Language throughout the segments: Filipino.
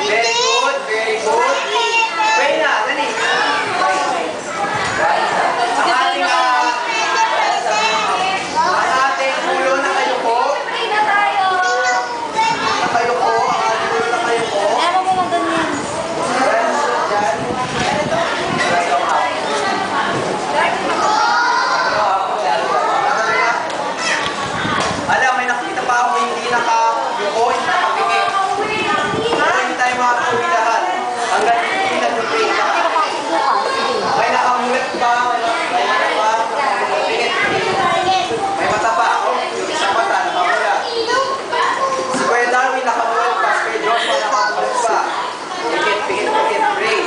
Very good, very good. Pwede na, dali. Ang ating ulo na kayo po. Nakayo po, ang ating ulo na kayo po. Alam, may nakita pa ako hindi nakayuko, hindi nakapikit. Hindi tayo makakauwi lahat. Hanggang hindi nag-break na. May nakamulit pa, may mata pa, nakapikit. May mata pa ako, yung isang mata nakamulat. Si Kuya Darwin nakamulit pa, si Kuya Joshua nakamulit pa. Pikit, pikit, pikit, break.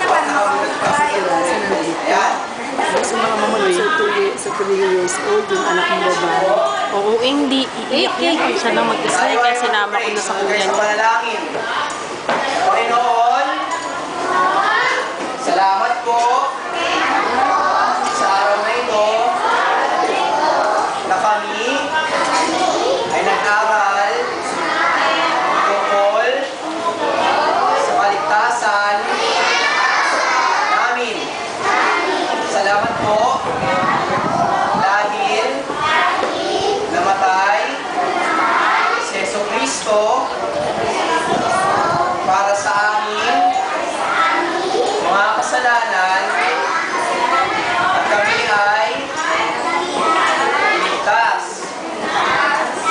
Nakamulit pa si Kuya Darwin. Ayan. Sa mga mamuloy, sa 3 years old, yung anak ng babae. Oo, hindi. Iiyak yan. Siya lang mag-isa. Kaya sinama ko na sa kuya niya. Panalangin. Panginoon, salamat po sa araw na ito na kami ay nag-aral tungkol sa kaligtasan namin. Salamat po dahil namatay si Jesucristo para sa amin mga kasalanan at kami ay iligtas.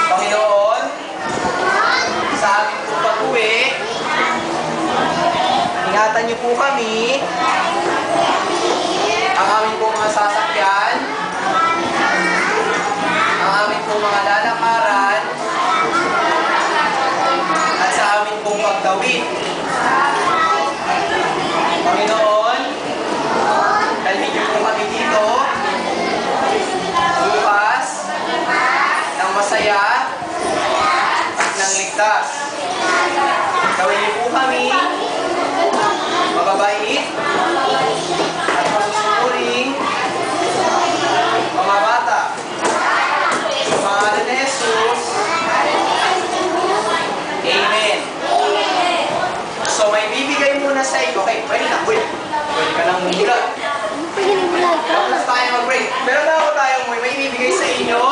Panginoon, sa aming pong pag-uwi, ingatan niyo po kami, ang aming pong mga sasakyan, ang aming pong mga lalakaran, at sa aming pong pagtawid. Panginoon, dalhin niyo po kami dito bukas ng masaya at ng ligtas. Gawin niyo po kami mababait at masusuring mga bata. Sa pangalan ni Jesus, Amen. So may bibigay muna sa iyo. Okay, pwede na, pwede. Pwede ka nang mula. Tapos tayo mag-break. Pero bago tayo may bibigay sa inyo